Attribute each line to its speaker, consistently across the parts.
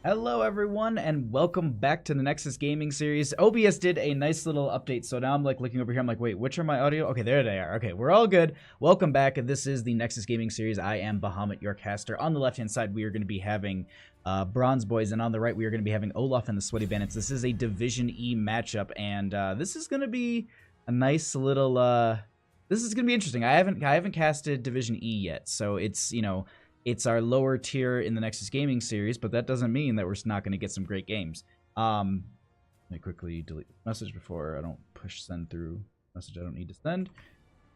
Speaker 1: Hello everyone and welcome back to the Nexus gaming series. OBS did a nice little update, so now I'm like looking over here, I'm like, wait, which are my audio? Okay, there they are. Okay, we're all good. Welcome back. This is the Nexus gaming series. I am Bahamut, your caster. On the left hand side we are going to be having Bronze Boys, and on the right we are going to be having Olaf and the Sweaty Bandits. This is a Division E matchup, and this is going to be a nice little this is going to be interesting. I haven't casted Division E yet, so it's, you know, it's our lower tier in the Nexus Gaming series, but that doesn't mean that we're not going to get some great games. Let me quickly delete the message before I don't push send through message I don't need to send.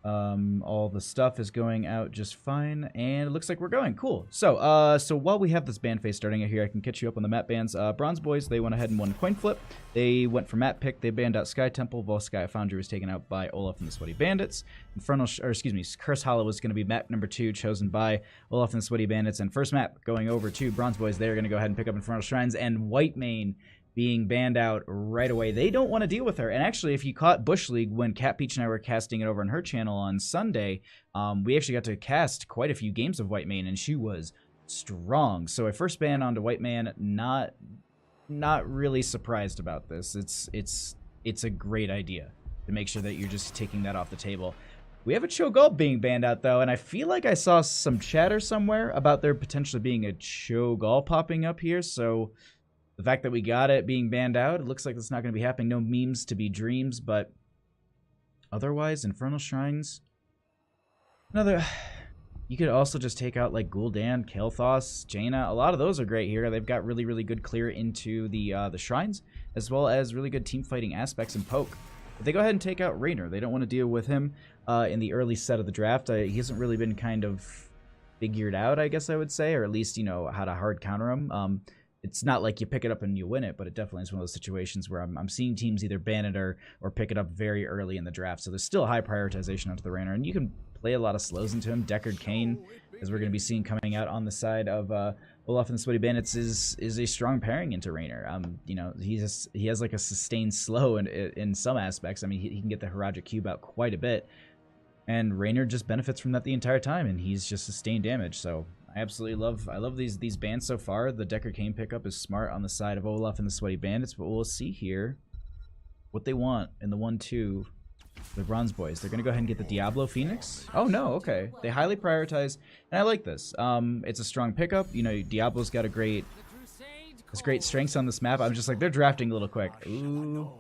Speaker 1: All the stuff is going out just fine, and it looks like we're going. Cool. So while we have this band phase starting out here, I can catch you up on the map bans. Bronze Boys, they went ahead and won a coin flip. They went for map pick. They banned out Sky Temple. While Sky Foundry was taken out by Olaf and the Sweaty Bandits. Curse Hollow was going to be map number 2, chosen by Olaf and the Sweaty Bandits. And first map going over to Bronze Boys. They're going to go ahead and pick up Infernal Shrines, and Whitemane being banned out right away. They don't want to deal with her. And actually, if you caught Bush League when Cat Peach and I were casting it over on her channel on Sunday, we actually got to cast quite a few games of Whitemane, and she was strong. So a first ban onto Whitemane, not really surprised about this. It's a great idea to make sure that you're just taking that off the table. We have a Cho'Gall being banned out, though, and I feel like I saw some chatter somewhere about there potentially being a Cho'Gall popping up here, so the fact that we got it being banned out, it looks like it's not going to be happening. No memes to be dreams, but otherwise, Infernal Shrines. You could also just take out like Gul'dan, Kael'thas, Jaina. A lot of those are great here. They've got really, really good clear into the shrines, as well as really good team fighting aspects and poke. But they go ahead and take out Raynor. They don't want to deal with him in the early set of the draft. He hasn't really been kind of figured out, I guess I would say, or at least, you know, how to hard counter him. It's not like you pick it up and you win it, but it definitely is one of those situations where I'm seeing teams either ban it or pick it up very early in the draft. So there's still high prioritization onto the Raynor, and you can play a lot of slows into him. Deckard Cain, as we're going to be seeing coming out on the side of Olaf and the Sweaty Bandits, is a strong pairing into Raynor. You know, he has like a sustained slow in some aspects. I mean, he can get the Haragic Cube out quite a bit, and Raynor just benefits from that the entire time, and he's just sustained damage. So I absolutely love these bans so far. The Deckard Cain pickup is smart on the side of Olaf and the Sweaty Bandits, but we'll see here what they want in the 1-2. The Bronze Boys. They're gonna go ahead and get the Diablo Phoenix. Oh no, okay. They highly prioritize, and I like this. It's a strong pickup. You know, Diablo's got great strengths on this map. I'm just like, they're drafting a little quick. Ooh,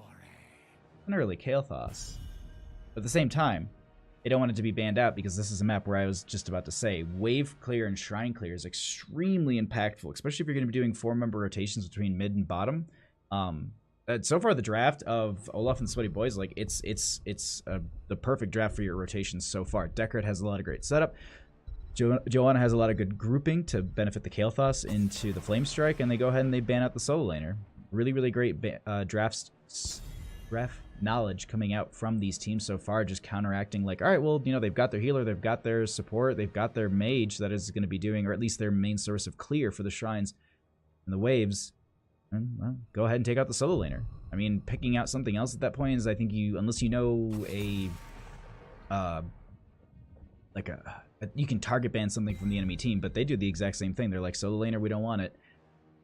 Speaker 1: an early Kael'thas. But at the same time, they don't want it to be banned out, because this is a map where I was just about to say wave clear and shrine clear is extremely impactful, especially if you're going to be doing 4-member rotations between mid and bottom. So far, the draft of Olaf and Sweaty Boys, like it's the perfect draft for your rotations so far. Deckard has a lot of great setup. Joanna has a lot of good grouping to benefit the Kael'thas into the Flame Strike, and they go ahead and they ban out the solo laner. Really, really great draft knowledge coming out from these teams so far, just counteracting like, all right, well, you know, they've got their healer, they've got their support, they've got their mage that is going to be doing, or at least their main source of clear for the shrines and the waves. And, well, go ahead and take out the solo laner. I mean, picking out something else at that point is, I think, unless you know you can target ban something from the enemy team, but they do the exact same thing. They're like, solo laner, we don't want it.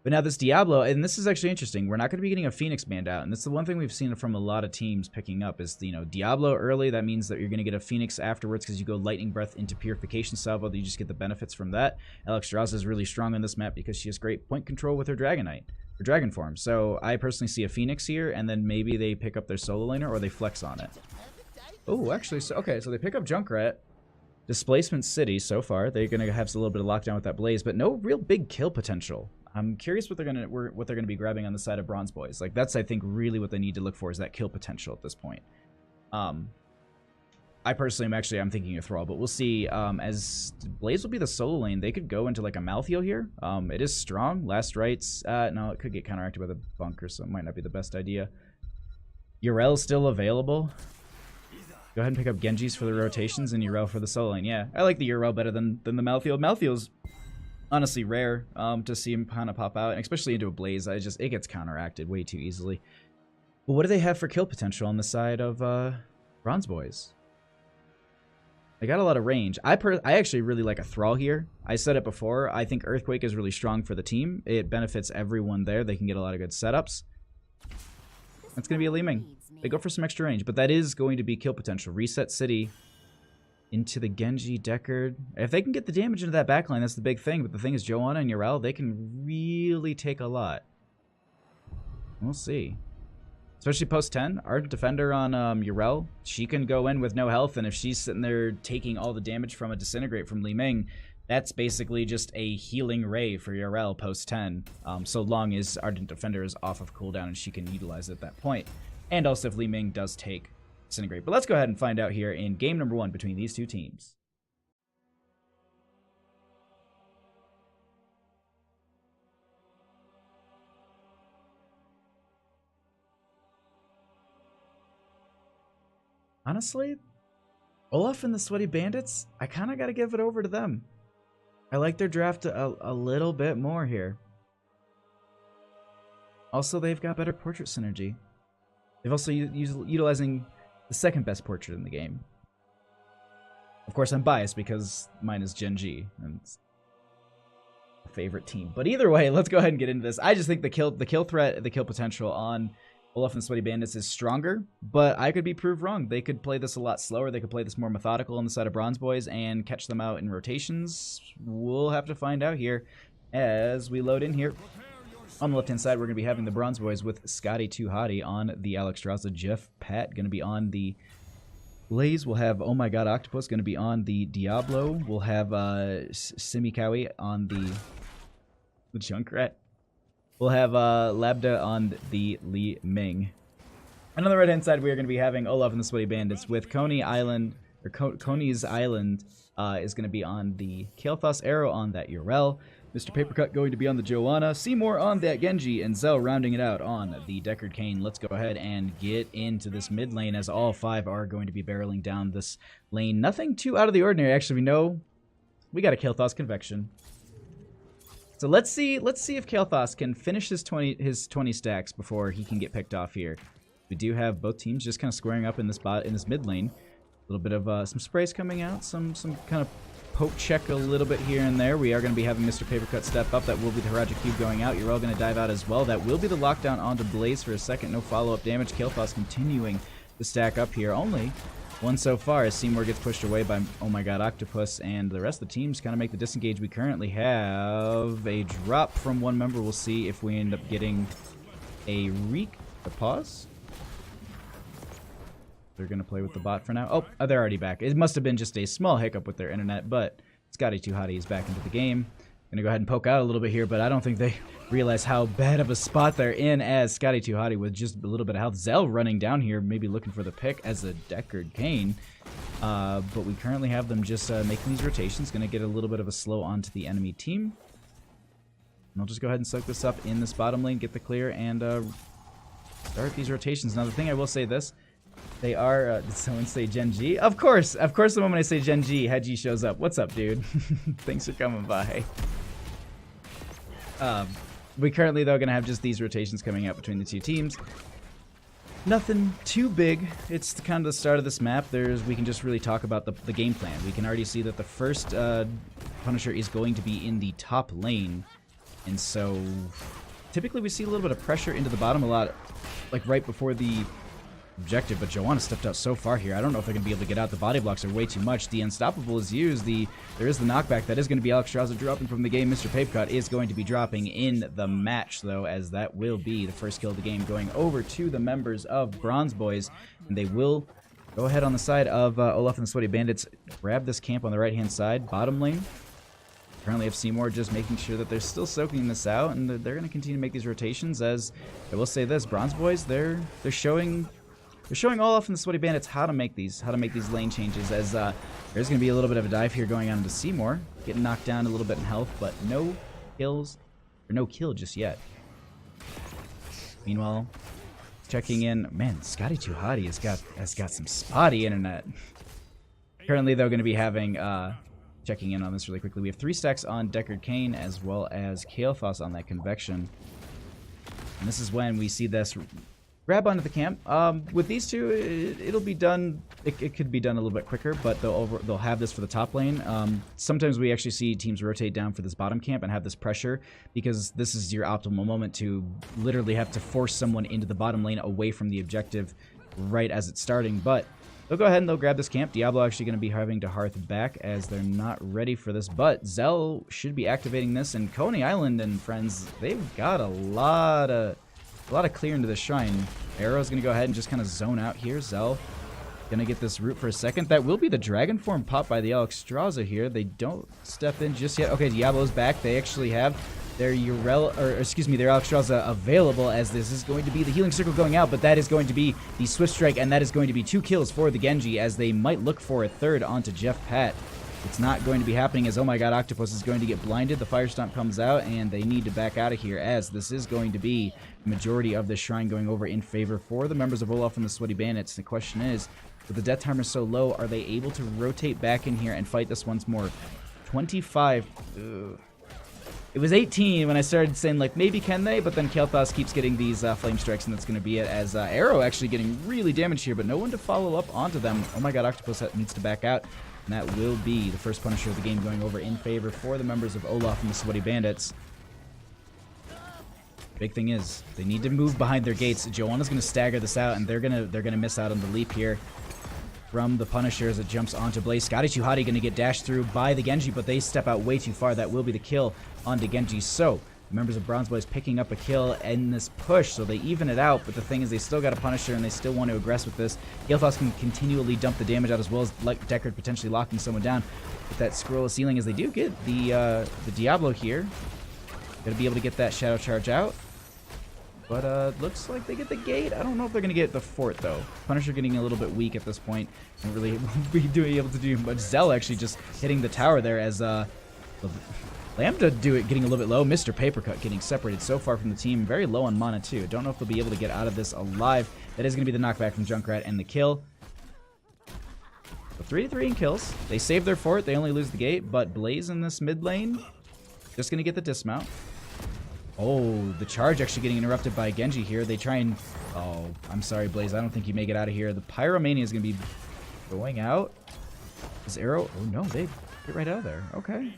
Speaker 1: But now this Diablo, and this is actually interesting, we're not going to be getting a Phoenix banned out, and that's the one thing we've seen from a lot of teams picking up is, you know, Diablo early, that means that you're going to get a Phoenix afterwards because you go Lightning Breath into Purification Salvo, you just get the benefits from that. Alexstrasza is really strong on this map because she has great point control with her Dragonite, her Dragon form. So I personally see a Phoenix here, and then maybe they pick up their solo laner or they flex on it. Oh, actually, so okay, so they pick up Junkrat. Displacement City so far. They're going to have a little bit of lockdown with that Blaze, but no real big kill potential. I'm curious what they're gonna be grabbing on the side of Bronze Boys. Like, that's, I think, really what they need to look for, is that kill potential at this point. I personally I'm thinking of Thrall, but we'll see. As Blaze will be the solo lane, they could go into like a Malthael here. It is strong. Last rites. No, it could get counteracted by the bunker, so it might not be the best idea. Yrel's still available. Go ahead and pick up Genjis for the rotations and Yrel for the solo lane. Yeah, I like the Yrel better than the Malthael. Malthael's honestly rare to see him kind of pop out, and especially into a Blaze. It gets counteracted way too easily. But what do they have for kill potential on the side of Bronze Boys? They got a lot of range. I actually really like a Thrall here. I said it before. I think Earthquake is really strong for the team. It benefits everyone there. They can get a lot of good setups. That's going to be a Li Ming. They go for some extra range, but that is going to be kill potential. Reset City into the Genji Deckard. If they can get the damage into that backline, that's the big thing. But the thing is, Joanna and Yrel, they can really take a lot. We'll see. Especially post 10, Ardent Defender on Yrel, she can go in with no health, and if she's sitting there taking all the damage from a Disintegrate from Li Ming, that's basically just a healing ray for Yrel post 10, so long as Ardent Defender is off of cooldown and she can utilize it at that point. And also if Li Ming does take Disintegrate. But let's go ahead and find out here in game number 1 between these two teams. Honestly, Olaf and the Sweaty Bandits, I kind of got to give it over to them. I like their draft a little bit more here. Also, they've got better portrait synergy. They've also utilizing the second best portrait in the game. Of course, I'm biased because mine is Genji, and it's a favorite team. But either way, let's go ahead and get into this. I just think the kill threat, the kill potential on Olaf and Sweaty Bandits is stronger, but I could be proved wrong. They could play this a lot slower. They could play this more methodical on the side of Bronze Boys and catch them out in rotations. We'll have to find out here as we load in here. On the left-hand side, we're going to be having the Bronze Boys with Scotty Too Hottie on the Alexstrasza. Jeff Pat going to be on the Blaze. We'll have Oh My God Octopus going to be on the Diablo. We'll have Simikawi on the Junkrat. We'll have Labda on the Li Ming. And on the right-hand side, we are going to be having Olaf and the Sweaty Bandits with Coney Island, or Coney's Island is going to be on the Kael'thas Arrow on that Yrel. Mr. Papercut going to be on the Joanna. Seymour on that Genji, and Zell rounding it out on the Deckard Cain. Let's go ahead and get into this mid lane as all 5 are going to be barreling down this lane. Nothing too out of the ordinary. Actually, we know we got a Kael'thas Convection. So let's see if Kael'thas can finish his 20 stacks before he can get picked off here. We do have both teams just kind of squaring up in this mid lane. A little bit of some sprays coming out, some kind of poke check a little bit here and there. We are going to be having Mr. Papercut step up. That will be the Haraja Cube going out. You're all going to dive out as well. That will be the lockdown onto Blaze for a second. No follow-up damage. Kael'thas continuing to stack up here. Only one so far as Seymour gets pushed away by Oh My God Octopus, and the rest of the teams kind of make the disengage. We currently have a drop from one member. We'll see if we end up getting a pause. They're going to play with the bot for now. Oh, they're already back. It must have been just a small hiccup with their internet, but Scotty Too Hottie is back into the game. Going to go ahead and poke out a little bit here, but I don't think they realize how bad of a spot they're in as Scotty Too Hottie with just a little bit of health. Zell running down here, maybe looking for the pick as a Deckard Cain. But we currently have them just making these rotations. Going to get a little bit of a slow onto the enemy team. And I'll just go ahead and soak this up in this bottom lane, get the clear, and start these rotations. Now, the thing I will say this. They are, did someone say Genji? Of course, the moment I say Genji, Hedgie shows up. What's up, dude? Thanks for coming by. We currently, though, going to have just these rotations coming out between the two teams. Nothing too big. It's kind of the start of this map. We can just really talk about the game plan. We can already see that the first Punisher is going to be in the top lane. And so, typically we see a little bit of pressure into the bottom a lot, like right before the objective, but Joanna stepped out so far here. I don't know if they're going to be able to get out. The body blocks are way too much. The Unstoppable is used. There is the knockback. That is going to be Alexstrasza dropping from the game. Mr. Papecut is going to be dropping in the match, though, as that will be the first kill of the game, going over to the members of Bronze Boys, and they will go ahead on the side of Olaf and the Sweaty Bandits, grab this camp on the right-hand side, bottom lane. Currently have Seymour just making sure that they're still soaking this out, and they're going to continue to make these rotations. As I will say this, Bronze Boys, they're showing Olaf and the Sweaty Bandits how to make these lane changes, as there's going to be a little bit of a dive here going on into Seymour, getting knocked down a little bit in health, but no kills, or no kill just yet. Meanwhile, checking in, man, Scotty Too Hottie has got some spotty internet. Currently, though, going to be having checking in on this really quickly. We have 3 stacks on Deckard Cain as well as Kael'thas on that Convection, and this is when we see this grab onto the camp. With these two, it'll be done. It could be done a little bit quicker, but they'll have this for the top lane. Sometimes we actually see teams rotate down for this bottom camp and have this pressure, because this is your optimal moment to literally have to force someone into the bottom lane away from the objective right as it's starting. But they'll go ahead and they'll grab this camp. Diablo actually going to be having to hearth back as they're not ready for this, but Zell should be activating this, and Coney Island and friends, they've got a lot of clear into the shrine. Arrow's going to go ahead and just kind of zone out here. Zell going to get this root for a second. That will be the dragon form pop by the Alexstrasza here. They don't step in just yet. Okay, Diablo's back. They actually have their their Alexstrasza available, as this is going to be the healing circle going out, but that is going to be the swift strike, and that is going to be 2 kills for the Genji, as they might look for a third onto Jeff Pat. It's not going to be happening, as, oh my god, Octopus is going to get blinded. The Fire Stomp comes out, and they need to back out of here, as this is going to be the majority of the shrine going over in favor for the members of Olaf and the Sweaty Bandits. The question is, with the death timer so low, are they able to rotate back in here and fight this once more? 25. Ugh. It was 18 when I started saying, like, maybe can they? But then Kael'thas keeps getting these flame strikes, and that's going to be it, as Arrow actually getting really damaged here, but no one to follow up onto them. Oh my god, Octopus needs to back out. And that will be the first Punisher of the game going over in favor for the members of Olaf and the Sweaty Bandits. Big thing is, they need to move behind their gates. Joanna's going to stagger this out, and they're gonna miss out on the leap here from the Punisher as it jumps onto Blaze. Scotty Chuhati going to get dashed through by the Genji, but they step out way too far. That will be the kill onto Genji. So the members of Bronze Boys picking up a kill in this push, so they even it out. But the thing is, they still got a Punisher, and they still want to aggress with this. Kael'thas can continually dump the damage out, as well as like Deckard potentially locking someone down with that scroll of ceiling, as they do get the Diablo here. Going to be able to get that Shadow Charge out. But looks like they get the gate. I don't know if they're going to get the fort, though. Punisher getting a little bit weak at this point, and really won't be able to do much. Zell actually just hitting the tower there, as Lambda getting a little bit low. Mr. Papercut getting separated so far from the team. Very low on mana, too. Don't know if they'll be able to get out of this alive. That is going to be the knockback from Junkrat and the kill. So 3-3 in kills. They save their fort. They only lose the gate, but Blaze in this mid lane just going to get the dismount. Oh, the charge actually getting interrupted by Genji here. They try and... Oh, I'm sorry, Blaze. I don't think you make it out of here. The Pyromania is going to be going out. Is Arrow... Oh, no, they get right out of there. Okay.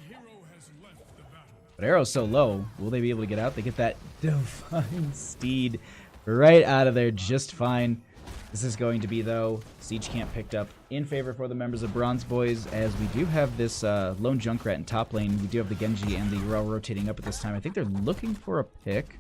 Speaker 1: But Arrow's so low. Will they be able to get out? They get that Divine Steed right out of there just fine. This is going to be, though, Siege Camp picked up in favor for the members of Bronze Boys, as we do have this lone Junkrat in top lane. We do have the Genji and the Urel rotating up at this time. I think they're looking for a pick.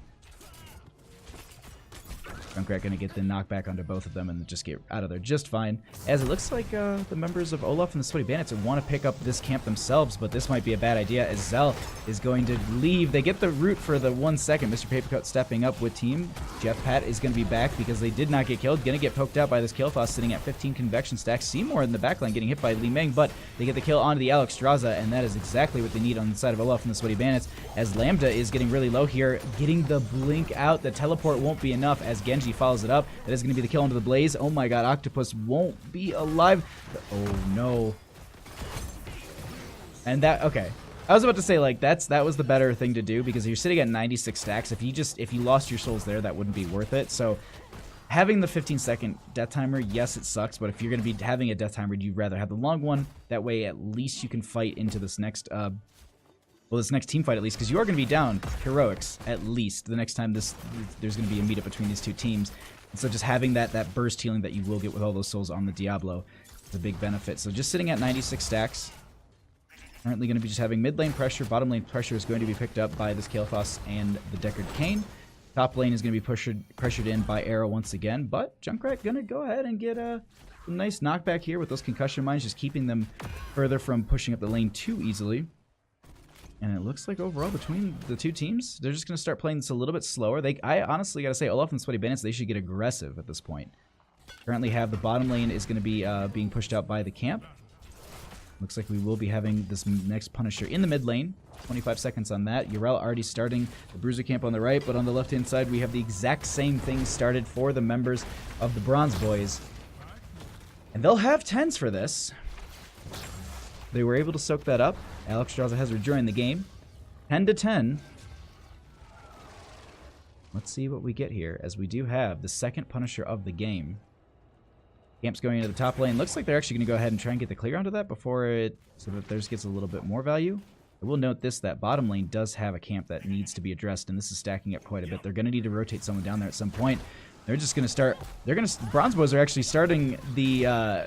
Speaker 1: Junkrat going to get the knockback onto both of them and just get out of there just fine. As it looks like the members of Olaf and the Sweaty Bandits want to pick up this camp themselves, but this might be a bad idea, as Zell is going to leave. They get the root for the 1 second. Mr. Papercut stepping up with team. Jeff Pat is going to be back because they did not get killed. Going to get poked out by this Kael'thas sitting at 15 convection stacks. Seymour in the backline getting hit by Li Meng, but they get the kill onto the Alexstrasza, and that is exactly what they need on the side of Olaf and the Sweaty Bandits, as Lambda is getting really low here, getting the blink out. The teleport won't be enough, as Genji follows it up. That is going to be the kill onto the Blaze. Oh my god, Octopus won't be alive. Oh no. And that, okay. I was about to say, like, that was the better thing to do, because you're sitting at 96 stacks. If you lost your souls there, that wouldn't be worth it. So having the 15-second death timer, yes, it sucks, but if you're going to be having a death timer, you'd rather have the long one. That way, at least you can fight into this next this next team fight, at least, because you are going to be down heroics at least the next time there's going to be a meetup between these two teams. And so just having that burst healing that you will get with all those souls on the Diablo is a big benefit. So just sitting at 96 stacks. Currently going to be just having mid lane pressure. Bottom lane pressure is going to be picked up by this Kael'thas and the Deckard Cain. Top lane is going to be pressured in by Arrow once again, but Junkrat going to go ahead and get a nice knockback here with those concussion mines, just keeping them further from pushing up the lane too easily. And it looks like overall between the two teams, they're just going to start playing this a little bit slower. I honestly got to say, Olaf and Sweaty Bandits, they should get aggressive at this point. Currently have the bottom lane is going to be being pushed out by the camp. Looks like we will be having this next Punisher in the mid lane. 25 seconds on that. Urel already starting the Bruiser camp on the right, but on the left-hand side, we have the exact same thing started for the members of the Bronze Boys. And they'll have 10s for this. They were able to soak that up. Alexstrasza has rejoined the game. 10-10. let's see what we get here, as we do have the second Punisher of the game. Camp's going into the top lane. Looks like they're actually going to go ahead and try and get the clear onto that before it, so that theirs gets a little bit more value. I will note this, that bottom lane does have a camp that needs to be addressed, and this is stacking up quite a bit. They're going to need to rotate someone down there at some point. They're just going to start, Bronze Boys are actually starting the, oh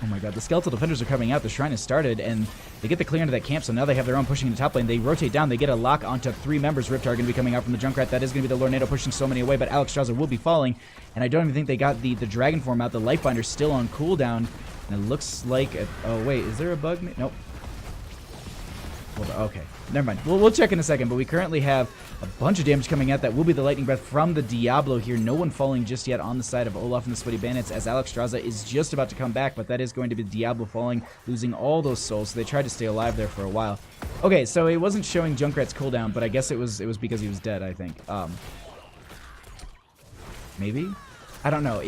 Speaker 1: my god, the Skeletal Defenders are coming out. The Shrine has started, and they get the clear into that camp, so now they have their own pushing into top lane. They rotate down. They get a lock onto 3 members. Riptar going to be coming out from the Junkrat. That is going to be the Lornado pushing so many away, but Alexstrasza will be falling, and I don't even think they got the Dragon form out. The Lifebinder's still on cooldown, and it looks like, oh wait, is there a bug? Nope. Hold on. Okay, never mind. We'll check in a second, but we currently have a bunch of damage coming out. That will be the Lightning Breath from the Diablo here. No one falling just yet on the side of Olaf and the Sweaty Bandits, as Alexstrasza is just about to come back, but that is going to be Diablo falling, losing all those souls, so they tried to stay alive there for a while. Okay, so it wasn't showing Junkrat's cooldown, but I guess it was because he was dead, I think. Maybe? I don't know.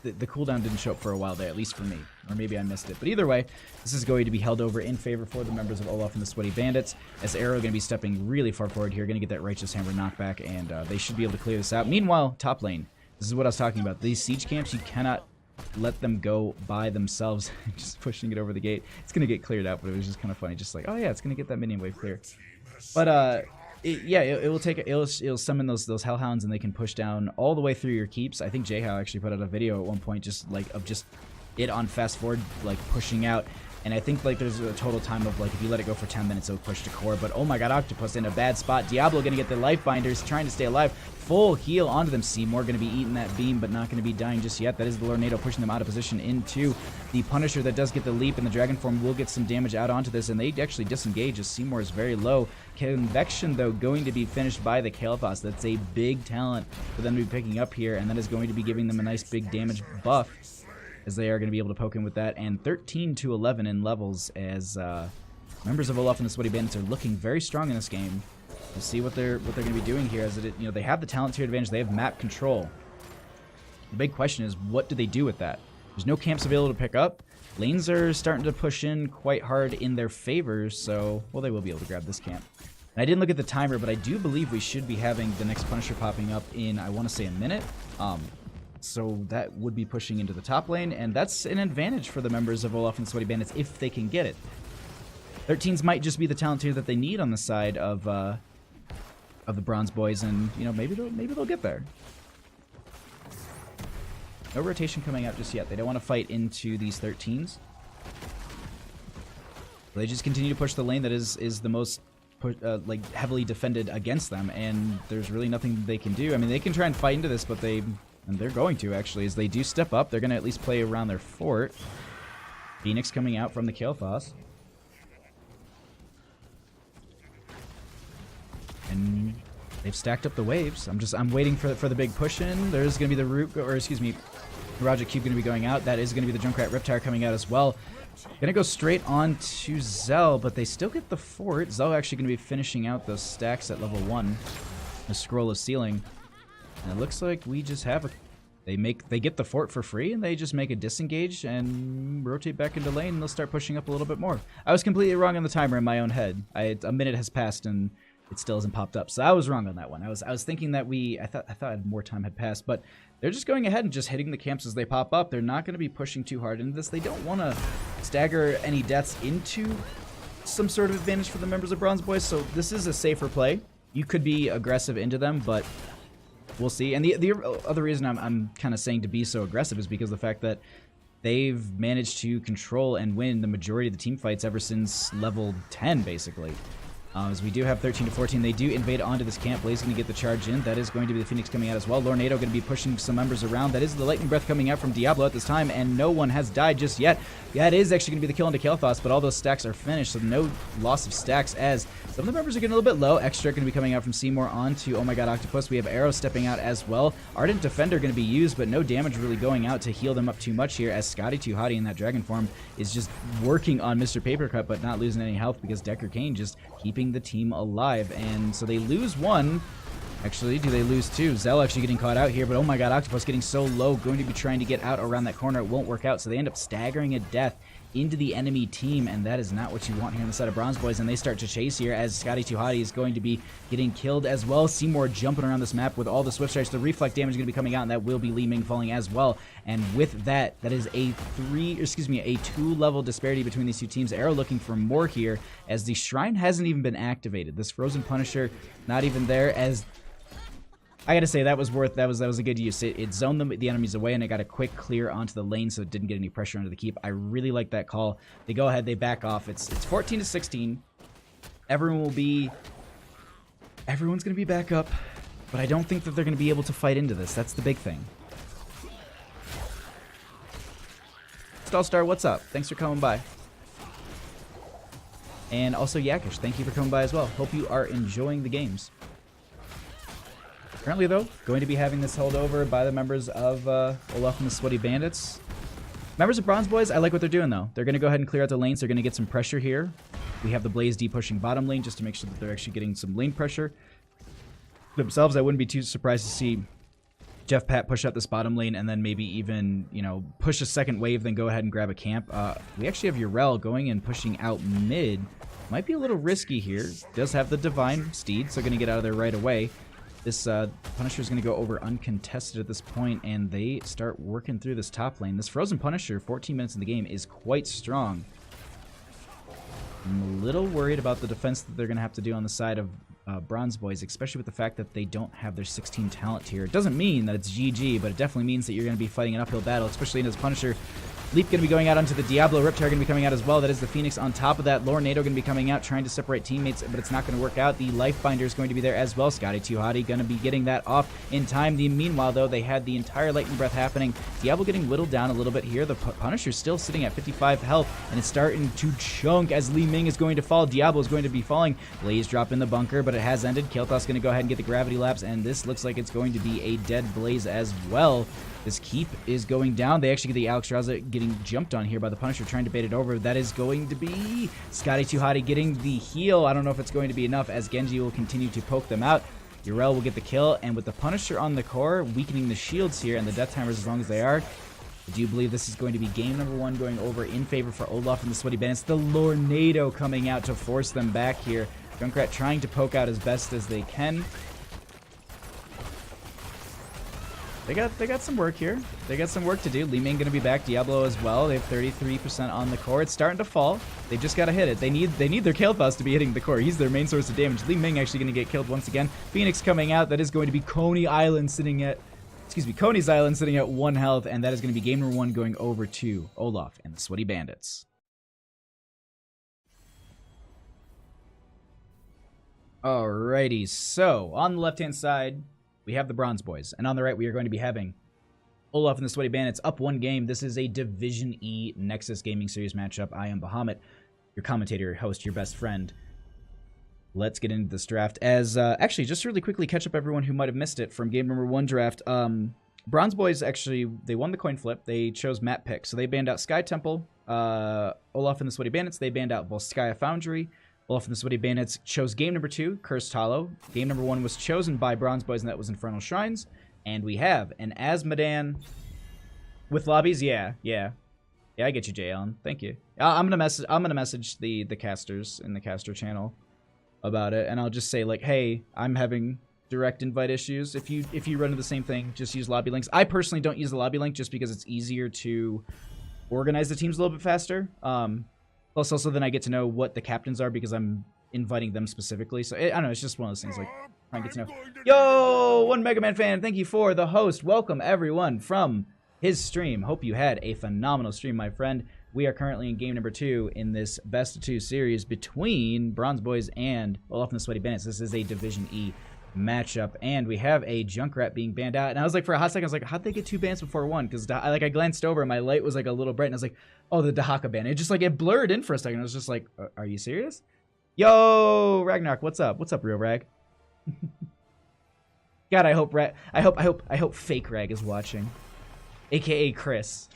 Speaker 1: The cooldown didn't show up for a while there, at least for me. Or maybe I missed it. But either way, this is going to be held over in favor for the members of Olaf and the Sweaty Bandits, as Arrow going to be stepping really far forward here, going to get that Righteous Hammer knockback, and they should be able to clear this out. Meanwhile, top lane. This is what I was talking about. These siege camps, you cannot let them go by themselves. Just pushing it over the gate. It's going to get cleared out, but it was just kind of funny. Just like, oh yeah, it's going to get that minion wave clear. But, it'll summon those hellhounds, and they can push down all the way through your keeps. I think Jhow actually put out a video at one point just like of just it on fast forward, like pushing out, and I think like there's a total time of like if you let it go for 10 minutes it'll push to core. But oh my god, Octopus in a bad spot. Diablo gonna get the life binders, trying to stay alive. Full heal onto them. Seymour gonna be eating that beam, but not gonna be dying just yet. That is the Lornado pushing them out of position into the Punisher that does get the leap, and the Dragon form will get some damage out onto this, and they actually disengage as Seymour is very low. Convection though going to be finished by the Kael'thas. That's a big talent for them to be picking up here, and that is going to be giving them a nice big damage buff, as they are going to be able to poke in with that. And 13 to 11 in levels, as members of Olaf and the Sweaty Bandits are looking very strong in this game. We'll see what they're going to be doing here, as they have the talent tier advantage. They have map control. The big question is, what do they do with that? There's no camps available to pick up. Lanes are starting to push in quite hard in their favor, so well, they will be able to grab this camp. And I didn't look at the timer, but I do believe we should be having the next Punisher popping up in, I want to say, a minute. So that would be pushing into the top lane, and that's an advantage for the members of Olaf and Sweaty Bandits if they can get it. 13s might just be the talent tier that they need on the side of the Bronze Boys, and maybe they'll get there. No rotation coming out just yet. They don't want to fight into these 13s. They just continue to push the lane that is the most like heavily defended against them, and there's really nothing they can do. I mean, they can try and fight into this, but they're going to, actually, as they do step up. They're going to at least play around their fort. Phoenix coming out from the Kael'thas. And they've stacked up the waves. I'm waiting for the big push in. There's going to be the root, or excuse me, Roger Cube going to be going out. That is going to be the Junkrat Riptire coming out as well. Going to go straight on to Zell, but they still get the fort. Zell actually going to be finishing out those stacks at level 1. The Scroll of Sealing. And it looks like we just have they get the fort for free, and they just make a disengage and rotate back into lane, and they'll start pushing up a little bit more. I was completely wrong on the timer in my own head. A minute has passed and it still hasn't popped up, so I was wrong on that one. I was thinking that I thought more time had passed, but they're just going ahead and just hitting the camps as they pop up. They're not going to be pushing too hard into this. They don't want to stagger any deaths into some sort of advantage for the members of Bronze Boys, so this is a safer play. You could be aggressive into them, but we'll see. And the other reason I'm kind of saying to be so aggressive is because of the fact that they've managed to control and win the majority of the team fights ever since level 10, basically. As we do have 13 to 14, they do invade onto this camp. Blaze going to get the charge in. That is going to be the Phoenix coming out as well. Lornado going to be pushing some members around. That is the Lightning Breath coming out from Diablo at this time, and no one has died just yet. Yeah, it is actually going to be the kill into Kael'thas, but all those stacks are finished, so no loss of stacks, as some of the members are getting a little bit low. Extra going to be coming out from Seymour onto, oh my god, Octopus. We have Arrow stepping out as well. Ardent Defender going to be used, but no damage really going out to heal them up too much here, as Scotty Too Hottie in that Dragon form is just working on Mr. Papercut, but not losing any health, because Decker Kane just keeping the team alive. And so they lose one. Actually, do they lose two? Zell actually getting caught out here, but oh my god, Octopus getting so low, going to be trying to get out around that corner. It won't work out, so they end up staggering a death into the enemy team, and that is not what you want here on the side of Bronze Boys, and they start to chase here as Scotty 2 Hottie is going to be getting killed as well. Seymour jumping around this map with all the swift strikes. The reflect damage is going to be coming out, and that will be Li Ming falling as well. And with that, that is a 2-level disparity between these two teams. Arrow looking for more here as the Shrine hasn't even been activated. This Frozen Punisher not even there, as I gotta say that was a good use. It zoned the enemies away, and it got a quick clear onto the lane, so it didn't get any pressure under the keep. I really like that call. They go ahead, they back off. It's 14-16. Everyone's gonna be back up, but I don't think that they're gonna be able to fight into this. That's the big thing. Stallstar, what's up? Thanks for coming by. And also Yakish, thank you for coming by as well. Hope you are enjoying the games. Currently, though, going to be having this held over by the members of Olaf and the Sweaty Bandits. Members of Bronze Boys, I like what they're doing, though. They're going to go ahead and clear out the lanes. They're going to get some pressure here. We have the Blaze D pushing bottom lane just to make sure that they're actually getting some lane pressure themselves. I wouldn't be too surprised to see Jeff Pat push out this bottom lane and then maybe even, you know, push a second wave, then go ahead and grab a camp. We actually have Urel going and pushing out mid. Might be a little risky here. Does have the Divine Steed, so going to get out of there right away. This Punisher is going to go over uncontested at this point, and they start working through this top lane. This Frozen Punisher, 14 minutes in the game, is quite strong. I'm a little worried about the defense that they're going to have to do on the side of Bronze Boys, especially with the fact that they don't have their 16 talent tier. It doesn't mean that it's GG, but it definitely means that you're going to be fighting an uphill battle, especially in this Punisher. Leap going to be going out onto the Diablo. Riptide going to be coming out as well. That is the Phoenix on top of that. Lornado going to be coming out, trying to separate teammates, but it's not going to work out. The Lifebinder is going to be there as well. Scotty 2 Hottie going to be getting that off in time. Meanwhile, though, they had the entire Lightning Breath happening. Diablo getting whittled down a little bit here. The Punisher still sitting at 55 health, and it's starting to chunk as Li Ming is going to fall. Diablo is going to be falling. Blaze drop in the bunker, but it has ended. Kael'thas going to go ahead and get the gravity lapse, and this looks like it's going to be a dead Blaze as well. This keep is going down. They actually get the Alex Raza getting jumped on here by the Punisher, trying to bait it over. That is going to be Scotty 2 Hottie getting the heal. I don't know if it's going to be enough, as Genji will continue to poke them out. Urel will get the kill, and with the Punisher on the core, weakening the shields here and the death timers as long as they are, I do believe this is going to be game number 1 going over in favor for Olaf and the Sweaty Bandits. The Lornado coming out to force them back here. Junkrat trying to poke out as best as they can. They got some work here. They got some work to do. Li Ming going to be back. Diablo as well. They have 33% on the core. It's starting to fall. They've just got to hit it. They need their Kael'thas to be hitting the core. He's their main source of damage. Li Ming actually going to get killed once again. Phoenix coming out. That is going to be Coney's Island sitting at 1 health, and that is going to be game number 1 going over to Olaf and the Sweaty Bandits. Alrighty, so on the left-hand side, we have the Bronze Boys, and on the right, we are going to be having Olaf and the Sweaty Bandits up 1 game. This is a Division E Nexus Gaming Series matchup. I am Bahamut, your commentator, your host, your best friend. Let's get into this draft. As actually, just to really quickly catch up everyone who might have missed it from game number 1 draft. Bronze Boys actually, they won the coin flip. They chose map pick, so they banned out Sky Temple. Olaf and the Sweaty Bandits, they banned out Volskaya Foundry. Olaf and the Sweaty Bandits chose game number 2, Cursed Hollow. Game number 1 was chosen by Bronze Boys, and that was Infernal Shrines. And we have an Azmodan with lobbies. Yeah, I get you, Jay Allen. Thank you. I'm gonna message the casters in the caster channel about it, and I'll just say like, hey, I'm having direct invite issues. If you run into the same thing, just use lobby links. I personally don't use the lobby link just because it's easier to organize the teams a little bit faster. Plus, also, then I get to know what the captains are because I'm inviting them specifically. So, I don't know, it's just one of those things, like, trying to get to know. Yo, one Mega Man fan, thank you for the host. Welcome, everyone, from his stream. Hope you had a phenomenal stream, my friend. We are currently in game number 2 in this best of 2 series between Bronze Boys and Olaf and the Sweaty Bandits. This is a Division E matchup, and we have a Junkrat being banned out. And I was like, for a hot second, I was like, how'd they get 2 bans before 1? Because I glanced over and my light was like a little bright, and I was like, oh, the Dahaka ban. It just like, it blurred in for a second. I was just like, are you serious? Yo, Ragnarok, what's up? What's up, real Rag? God, I hope fake Rag is watching, aka Chris.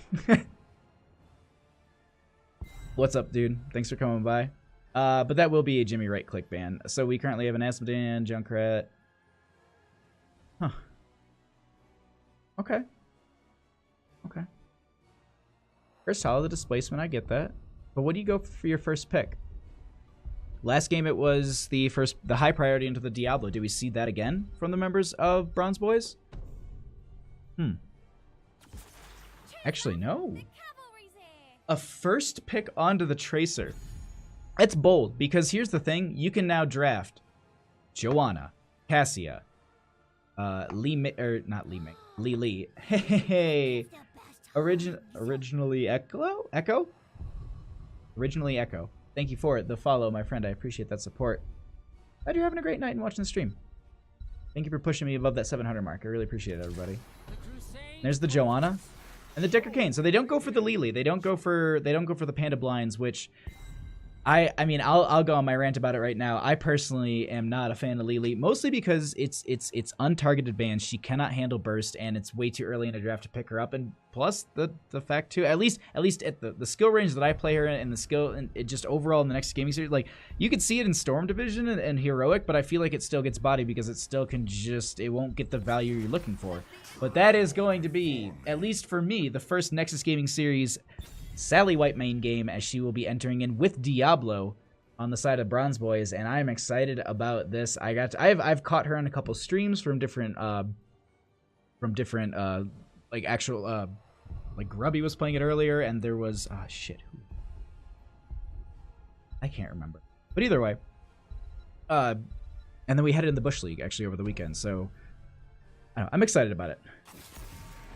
Speaker 1: What's up, dude? Thanks for coming by. But that will be a Jimmy right click ban. So we currently have an Azmodan, Junkrat. Huh. Okay. First Hollow, the displacement, I get that. But what do you go for your first pick? Last game it was the high priority into the Diablo. Do we see that again from the members of Bronze Boys? Actually, no. A first pick onto the Tracer. It's bold, because here's the thing. You can now draft Joanna, Cassia, Lee. Hey. Originally Echo? Originally Echo. Thank you for the follow, my friend. I appreciate that support. Glad you're having a great night and watching the stream. Thank you for pushing me above that 700 mark. I really appreciate it, everybody. There's the Joanna and the Decker Kane. So they don't go for the Lily. They don't go for the Panda Blinds, which I mean, I'll go on my rant about it right now. I personally am not a fan of Lily, mostly because it's untargeted bans. She cannot handle burst, and it's way too early in a draft to pick her up. And plus the fact too, at least at the skill range that I play her in, and the skill and it just overall in the next gaming series, like you could see it in Storm Division and Heroic, but I feel like it still gets body because it still can it won't get the value you're looking for. But that is going to be, at least for me, the first Nexus Gaming Series Sally White main game, as she will be entering in with Diablo on the side of Bronze Boys, and I'm excited about this. I've caught her in a couple streams from different like actual like Grubby was playing it earlier, and there was shit, I can't remember, but either way, and then we headed in the Bush League actually over the weekend, so I'm excited about it.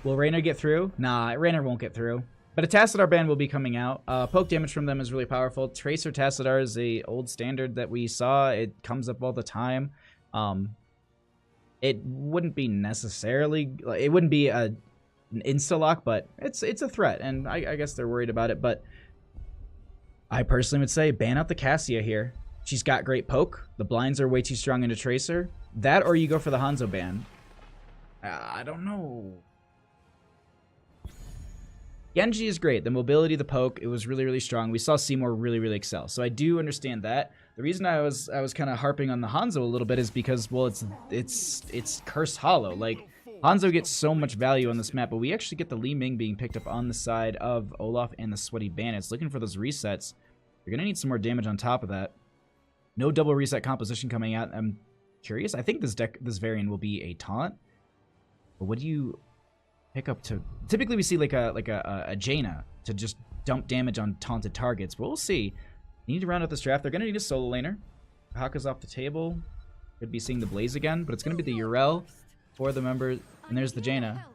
Speaker 1: Will Raynor get through? Nah, Raynor won't get through. But a Tassadar ban will be coming out. Poke damage from them is really powerful. Tracer Tassadar is a old standard that we saw. It comes up all the time. It wouldn't be necessarily... It wouldn't be an insta-lock, but it's a threat. And I guess they're worried about it. But I personally would say ban out the Cassia here. She's got great poke. The blinds are way too strong into Tracer. That or you go for the Hanzo ban. I don't know. Genji is great. The mobility, the poke, it was really, really strong. We saw Seymour really, really excel. So I do understand that. The reason I was kind of harping on the Hanzo a little bit is because, well, it's Cursed Hollow. Like, Hanzo gets so much value on this map, but we actually get the Li Ming being picked up on the side of Olaf and the Sweaty Bandits. Looking for those resets. You're going to need some more damage on top of that. No double reset composition coming out. I'm curious. I think this variant will be a taunt. But what do you... pick up to... Typically we see like a Jaina to just dump damage on taunted targets, but we'll see. You need to round out this draft. They're going to need a solo laner. Haka's off the table. Could be seeing the Blaze again, but it's going to be the Yrel for the member, and there's the Jaina.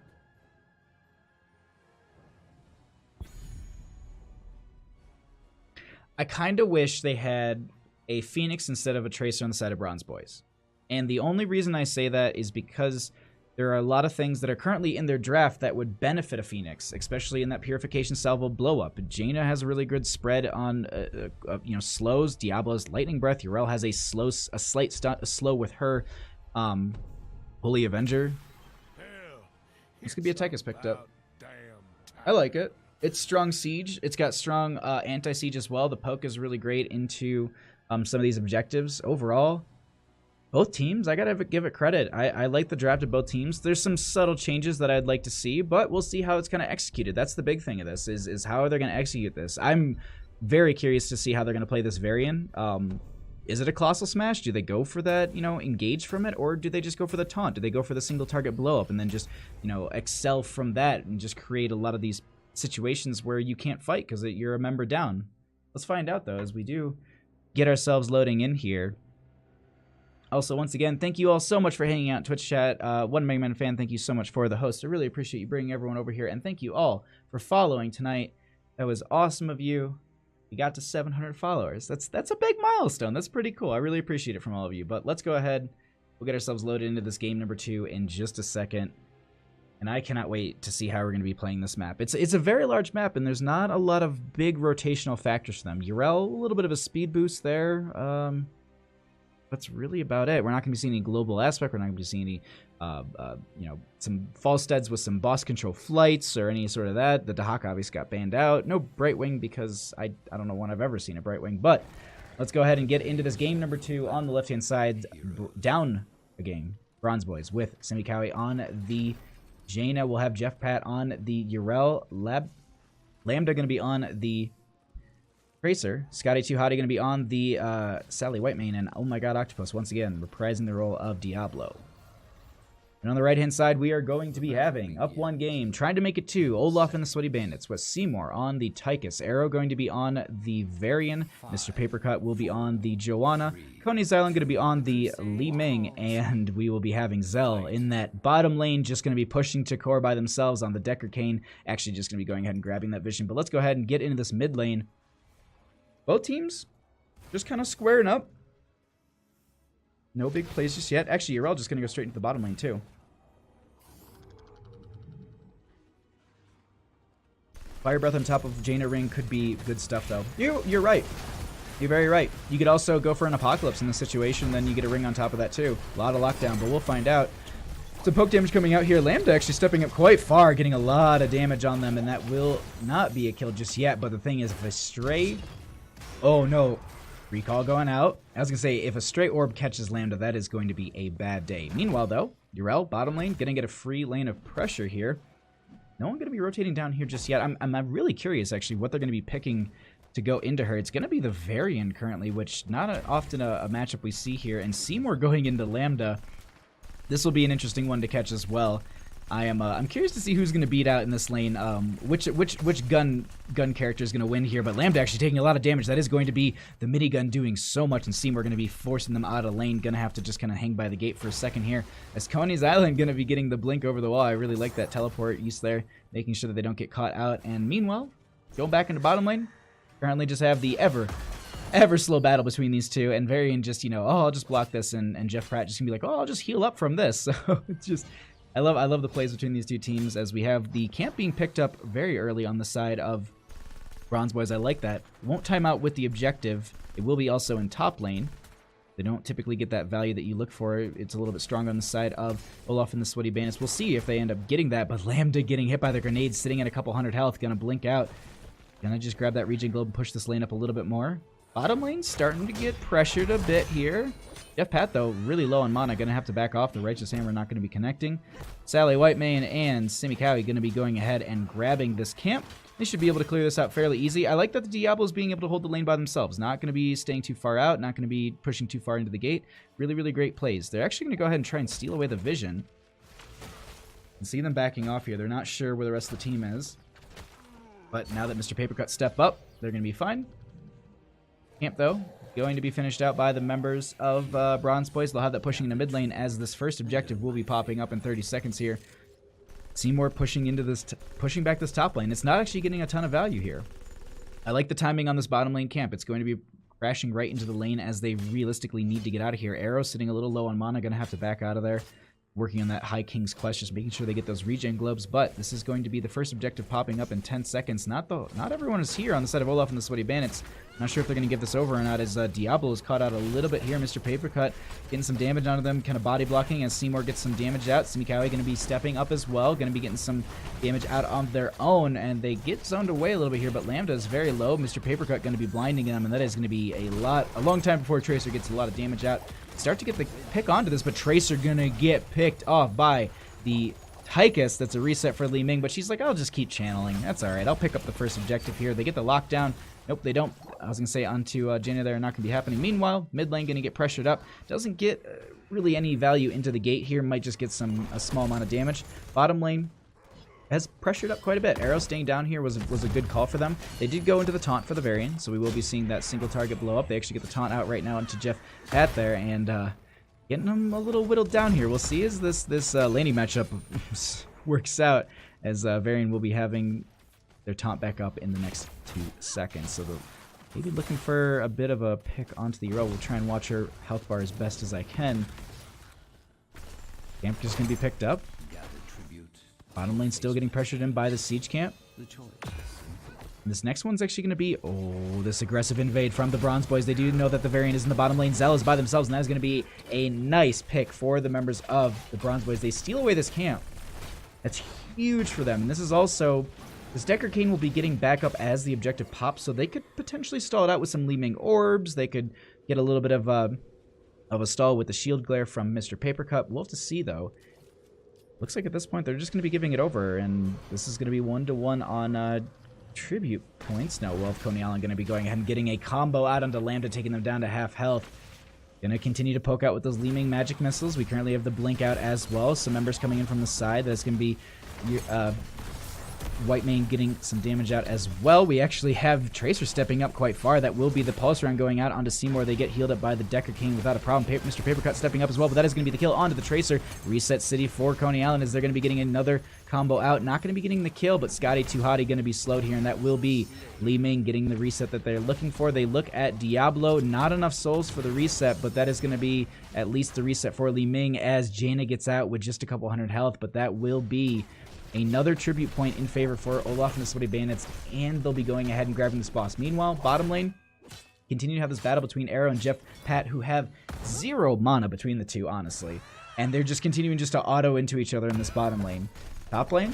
Speaker 1: I kind of wish they had a Phoenix instead of a Tracer on the side of Bronze Boys. And the only reason I say that is because there are a lot of things that are currently in their draft that would benefit a Phoenix, especially in that Purification Salvo blow-up. Jaina has a really good spread on, slows. Diablo's Lightning Breath. Yrel has a slight slow with her. Holy Avenger. This could be a Tychus picked up. I like it. It's strong siege. It's got strong anti-siege as well. The poke is really great into some of these objectives. Overall, both teams, I gotta give it credit. I like the draft of both teams. There's some subtle changes that I'd like to see, but we'll see how it's kind of executed. That's the big thing of this, is how are they going to execute this. I'm very curious to see how they're going to play this variant. Is it a Colossal Smash? Do they go for that, engage from it? Or do they just go for the taunt? Do they go for the single target blow up and then just, excel from that and just create a lot of these situations where you can't fight because you're a member down? Let's find out, though, as we do get ourselves loading in here. Also, once again, thank you all so much for hanging out in Twitch chat. One Mega Man fan, thank you so much for the host. I really appreciate you bringing everyone over here, and thank you all for following tonight. That was awesome of you. We got to 700 followers. That's a big milestone. That's pretty cool. I really appreciate it from all of you. But let's go ahead. We'll get ourselves loaded into this game number 2 in just a second. And I cannot wait to see how we're going to be playing this map. It's a very large map, and there's not a lot of big rotational factors for them. Yrel, a little bit of a speed boost there. That's really about it. We're not going to be seeing any global aspect. We're not going to be seeing any, some Falsteads with some boss control flights or any sort of that. The Dahaka obviously got banned out. No Brightwing because I don't know when I've ever seen a Brightwing. But let's go ahead and get into this game number 2 on the left-hand side. Down a game. Bronze Boys with Semikawi on the Jaina. We'll have Jeff Pat on the Yrel. Lambda going to be on the Tracer, Scotty Too Hottie going to be on the Sally Whitemane, and oh my god, Octopus once again reprising the role of Diablo. And on the right-hand side, we are going to be having, up one game, trying to make it two, Olaf and the Sweaty Bandits, with Seymour on the Tychus, Arrow going to be on the Varian, Mr. Papercut will be on the Joanna, Coney's Island going to be on the Li Ming, and we will be having Zell in that bottom lane, just going to be pushing to core by themselves on the Decker Cane, actually just going to be going ahead and grabbing that vision. But let's go ahead and get into this mid lane. Both teams just kind of squaring up. No big plays just yet. Actually, you're all just going to go straight into the bottom lane, too. Fire Breath on top of Jaina Ring could be good stuff, though. You're right. You're very right. You could also go for an Apocalypse in this situation, then you get a ring on top of that, too. A lot of lockdown, but we'll find out. Some poke damage coming out here. Lambda actually stepping up quite far, getting a lot of damage on them, and that will not be a kill just yet. But the thing is, if a stray... Oh, no. Recall going out. I was going to say, if a stray orb catches Lambda, that is going to be a bad day. Meanwhile, though, Yrel, bottom lane, going to get a free lane of pressure here. No one going to be rotating down here just yet. I'm really curious, actually, what they're going to be picking to go into her. It's going to be the Varian currently, which not often a matchup we see here. And Seymour going into Lambda. This will be an interesting one to catch as well. I'm curious to see who's going to beat out in this lane. Which gun character is going to win here? But Lambda actually taking a lot of damage. That is going to be the minigun doing so much, and Seymour going to be forcing them out of lane. Going to have to just kind of hang by the gate for a second here. As Coney's Island going to be getting the blink over the wall. I really like that teleport use there, making sure that they don't get caught out. And meanwhile, going back into bottom lane. Currently just have the ever slow battle between these two, and Varian just, you know, oh, I'll just block this, and Jeff Pratt just gonna be like, oh, I'll just heal up from this. So it's just, I love the plays between these two teams, as we have the camp being picked up very early on the side of Bronze Boys. I like that. Won't time out with the objective. It will be also in top lane. They don't typically get that value that you look for. It's a little bit stronger on the side of Olaf and the Sweaty Bandits. We'll see if they end up getting that, but Lambda getting hit by the grenades, sitting at a couple hundred health, gonna blink out. Gonna just grab that regen globe and push this lane up a little bit more. Bottom lane starting to get pressured a bit here. Jeff Pat, though, really low on mana. Going to have to back off. The Righteous Hammer not going to be connecting. Sally Whitemane and Simi Cowie going to be going ahead and grabbing this camp. They should be able to clear this out fairly easy. I like that the Diablos being able to hold the lane by themselves. Not going to be staying too far out. Not going to be pushing too far into the gate. Really, really great plays. They're actually going to go ahead and try and steal away the vision. And see them backing off here. They're not sure where the rest of the team is. But now that Mr. Papercut step up, they're going to be fine. Camp, though, going to be finished out by the members of Bronze Boys. They'll have that pushing into mid lane, as this first objective will be popping up in 30 seconds here. Seymour pushing into this, pushing back this top lane. It's not actually getting a ton of value here. I like the timing on this bottom lane camp. It's going to be crashing right into the lane as they realistically need to get out of here. Arrow sitting a little low on mana, going to have to back out of there. Working on that High King's Quest, just making sure they get those regen globes. But this is going to be the first objective popping up in 10 seconds. Not everyone is here on the side of Olaf and the Sweaty Bandits. Not sure if they're going to give this over or not, as Diablo is caught out a little bit here. Mr. Papercut getting some damage onto them, kind of body blocking as Seymour gets some damage out. Simikawi going to be stepping up as well, going to be getting some damage out on their own, and they get zoned away a little bit here, but Lambda is very low. Mr. Papercut going to be blinding them, and that is going to be a long time before Tracer gets a lot of damage out. Start to get the pick onto this, but Tracer going to get picked off by the Tychus. That's a reset for Li Ming, but she's like, I'll just keep channeling. That's all right. I'll pick up the first objective here. They get the lockdown. Nope, they don't. I was going to say onto Jaina there, not going to be happening. Meanwhile, mid lane going to get pressured up. Doesn't get really any value into the gate here. Might just get a small amount of damage. Bottom lane has pressured up quite a bit. Arrow staying down here was a good call for them. They did go into the taunt for the Varian, so we will be seeing that single target blow up. They actually get the taunt out right now into Jeff Pat there, and getting them a little whittled down here. We'll see as this laning matchup works out, as Varian will be having their taunt back up in the next 2 seconds. So maybe looking for a bit of a pick onto the hero. We'll try and watch her health bar as best as I can. Camp just going to be picked up. Bottom lane still getting pressured in by the siege camp. This next one's actually going to be, this aggressive invade from the Bronze Boys. They do know that the Varian is in the bottom lane. Zell is by themselves, and that is going to be a nice pick for the members of the Bronze Boys. They steal away this camp. That's huge for them. And this is also, this Decker Cane will be getting back up as the objective pops, so they could potentially stall it out with some Li Ming orbs. They could get a little bit of a stall with the shield glare from Mr. Papercut. We'll have to see, though. Looks like at this point they're just going to be giving it over, and this is going to be 1-to-1 on tribute points. No, Wolf, Coney Island going to be going ahead and getting a combo out onto Lambda, taking them down to half health. Going to continue to poke out with those Li Ming magic missiles. We currently have the blink out as well. Some members coming in from the side. That's going to be Whitemane getting some damage out as well. We actually have Tracer stepping up quite far. That will be the Pulse Round going out onto Seymour. They get healed up by the Decker King without a problem. Mr. Papercut stepping up as well, but that is going to be the kill onto the Tracer. Reset City for Coney Island as they're going to be getting another combo out. Not going to be getting the kill, but Scotty Too Hottie going to be slowed here, and that will be Li Ming getting the reset that they're looking for. They look at Diablo. Not enough souls for the reset, but that is going to be at least the reset for Li Ming as Jaina gets out with just a couple hundred health, but that will be another tribute point in favor for Olaf and the Sweaty Bandits, and they'll be going ahead and grabbing this boss. Meanwhile, bottom lane, continue to have this battle between Arrow and Jeff Pat, who have 0 mana between the two, honestly. And they're just continuing just to auto into each other in this bottom lane. Top lane,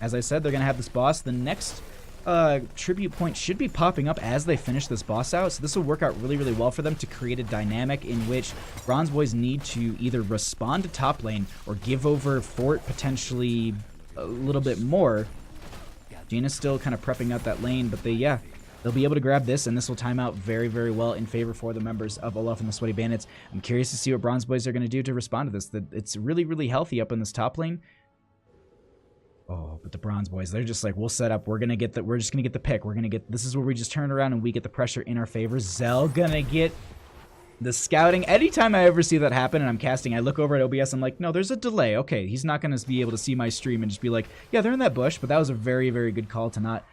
Speaker 1: as I said, they're going to have this boss. The next tribute point should be popping up as they finish this boss out, so this will work out really, really well for them to create a dynamic in which Bronze Boys need to either respond to top lane or give over fort potentially a little bit more. Jaina's still kind of prepping out that lane, but they'll be able to grab this, and this will time out very, very well in favor for the members of Olaf and the Sweaty Bandits. I'm curious to see what Bronze Boys are going to do to respond to this. It's really, really healthy up in this top lane. Oh, but the Bronze Boys, they're just like, we'll set up. We're just gonna get the pick. This is where we just turn around and we get the pressure in our favor. Zell gonna get the scouting. Anytime I ever see that happen and I'm casting, I look over at OBS, I'm like, no, there's a delay. Okay, he's not going to be able to see my stream and just be like, yeah, they're in that bush. But that was a very, very good call to not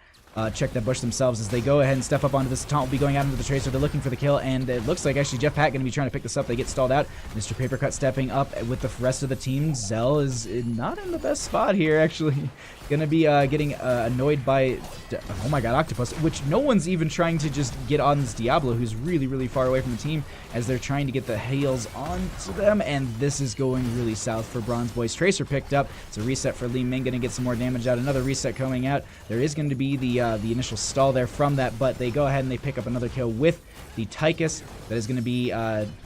Speaker 1: check that bush themselves as they go ahead and step up onto this. Taunt will be going out into the Tracer. They're looking for the kill, and it looks like actually Jeff Pat going to be trying to pick this up. They get stalled out. Mr. Papercut stepping up with the rest of the team. Zell is not in the best spot here, actually. Going to be getting annoyed by, oh my god, Octopus, which no one's even trying to just get on this Diablo, who's really, really far away from the team, as they're trying to get the heals onto them, and this is going really south for Bronze Boys. Tracer picked up. It's a reset for Li Ming, going to get some more damage out. Another reset coming out. There is going to be the initial stall there from that, but they go ahead and they pick up another kill with the Tychus. That is going to be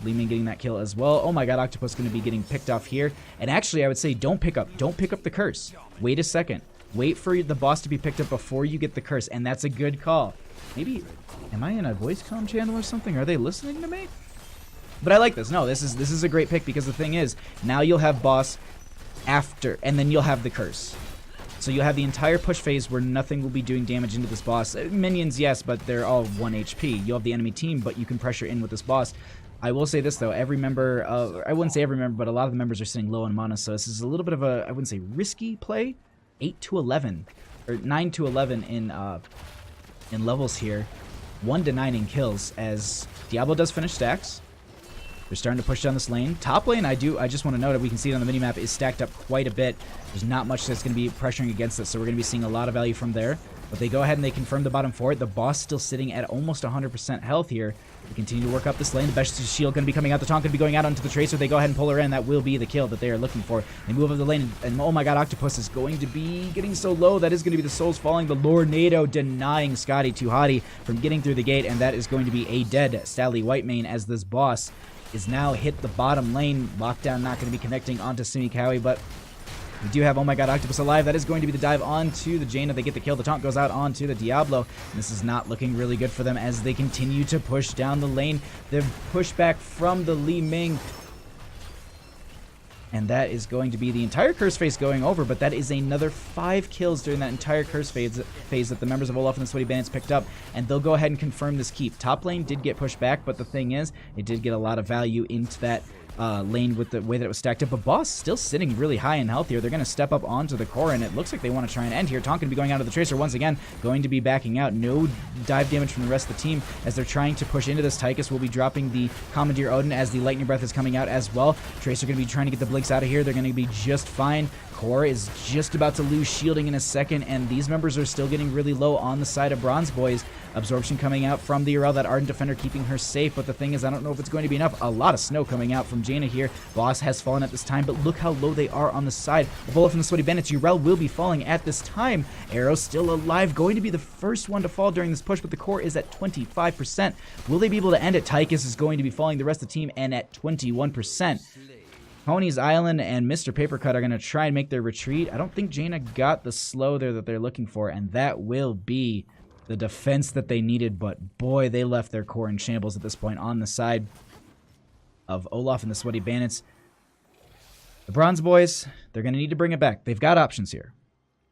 Speaker 1: Li Ming getting that kill as well. Oh my god, Octopus going to be getting picked off here. And actually, I would say don't pick up the curse. Wait a second. Wait for the boss to be picked up before you get the curse, and that's a good call. Maybe, am I in a voice comm channel or something? Are they listening to me? But I like this. No, this is a great pick, because the thing is, now you'll have boss after, and then you'll have the curse. So you'll have the entire push phase where nothing will be doing damage into this boss. Minions, yes, but they're all 1 HP. You'll have the enemy team, but you can pressure in with this boss. I will say this, though. Every member, I wouldn't say every member, but a lot of the members are sitting low on mana, so this is a little bit of a, I wouldn't say risky play. 8 to 11, or 9 to 11 in levels here. 1 to 9 in kills, as Diablo does finish stacks. They're starting to push down this lane. Top lane, I just want to note that we can see it on the minimap, is stacked up quite a bit. There's not much that's going to be pressuring against it, so we're going to be seeing a lot of value from there. But they go ahead and they confirm the bottom fort. The boss still sitting at almost 100% health here. They continue to work up this lane. The best shield going to be coming out. The taunt going to be going out onto the Tracer. They go ahead and pull her in. That will be the kill that they are looking for. They move up the lane, and oh my god, Octopus is going to be getting so low. That is going to be the souls falling. The Lornado denying Scotty Too Hottie from getting through the gate, and that is going to be a dead Sally Whitemane, as this boss is now hit the bottom lane. Lockdown not going to be connecting onto Sumikawi, but we do have, oh my god, Octopus alive. That is going to be the dive onto the Jaina. They get the kill. The taunt goes out onto the Diablo. And this is not looking really good for them as they continue to push down the lane. They've pushed back from the Li Ming. And that is going to be the entire curse phase going over, but that is another 5 kills during that entire curse phase that the members of Olaf and the Sweaty Bandits picked up, and they'll go ahead and confirm this keep. Top lane did get pushed back, but the thing is, it did get a lot of value into that lane with the way that it was stacked up. But boss still sitting really high and healthy here. They're going to step up onto the core, and it looks like they want to try and end here. Tonk going to be going out of the Tracer once again, going to be backing out. No dive damage from the rest of the team as they're trying to push into this. Tychus will be dropping the Commandeer Odin as the Lightning Breath is coming out as well. Tracer going to be trying to get the blinks out of here. They're going to be just fine. Core is just about to lose shielding in a second, and these members are still getting really low on the side of Bronze Boys. Absorption coming out from the Urel, that Ardent Defender keeping her safe, but the thing is, I don't know if it's going to be enough. A lot of snow coming out from Jaina here. Boss has fallen at this time, but look how low they are on the side of Olaf and the Sweaty Bandits. Urel will be falling at this time. Arrow still alive, going to be the first one to fall during this push, but the core is at 25%. Will they be able to end it? Tychus is going to be falling, the rest of the team, and at 21%. Pony's Island and Mr. Papercut are going to try and make their retreat. I don't think Jaina got the slow there that they're looking for, and that will be the defense that they needed, but boy, they left their core in shambles at this point on the side of Olaf and the Sweaty Bandits. The Bronze Boys, they're going to need to bring it back. They've got options here.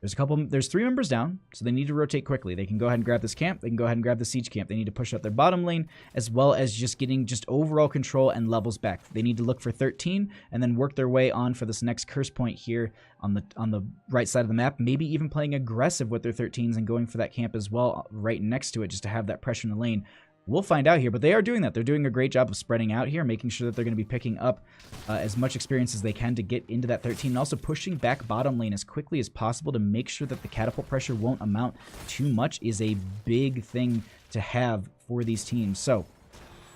Speaker 1: There's 3 members down, so they need to rotate quickly. They can go ahead and grab this camp. They can go ahead and grab the siege camp. They need to push out their bottom lane, as well as just getting overall control and levels back. They need to look for 13 and then work their way on for this next curse point here on the right side of the map. Maybe even playing aggressive with their 13s and going for that camp as well right next to it, just to have that pressure in the lane. We'll find out here, but they are doing that. They're doing a great job of spreading out here, making sure that they're going to be picking up as much experience as they can to get into that 13, and also pushing back bottom lane as quickly as possible to make sure that the catapult pressure won't amount too much is a big thing to have for these teams. So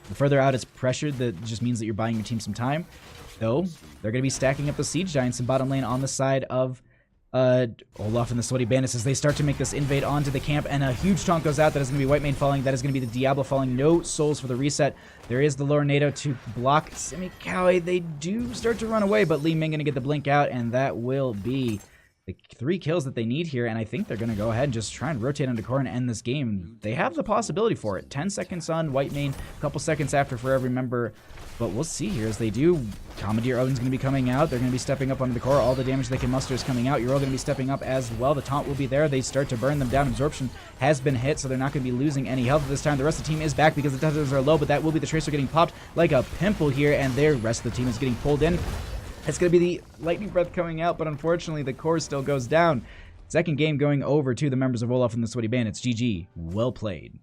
Speaker 1: the further out it's pressured, that just means that you're buying your team some time. Though, they're going to be stacking up the Siege Giants in bottom lane on the side of Olaf and the Sweaty Bandits as they start to make this invade onto the camp, and a huge taunt goes out. That is going to be White Mane falling. That is going to be the Diablo falling. No souls for the reset. There is the Lornado to block Simikawi. They do start to run away, but Li Ming going to get the blink out, and that will be the 3 kills that they need here, and I think they're going to go ahead and just try and rotate onto core and end this game. They have the possibility for it. 10 seconds on White Mane, a couple seconds after for every member, but we'll see here as they do. Commandeer Odin's going to be coming out. They're going to be stepping up onto the core. All the damage they can muster is coming out. You're all going to be stepping up as well. The taunt will be there. They start to burn them down. Absorption has been hit, so they're not going to be losing any health at this time. The rest of the team is back because the tethers are low, but that will be the Tracer getting popped like a pimple here, and the rest of the team is getting pulled in. It's going to be the Lightning Breath coming out, but unfortunately the core still goes down. Second game going over to the members of Olaf and the Sweaty Bandits. GG. Well played.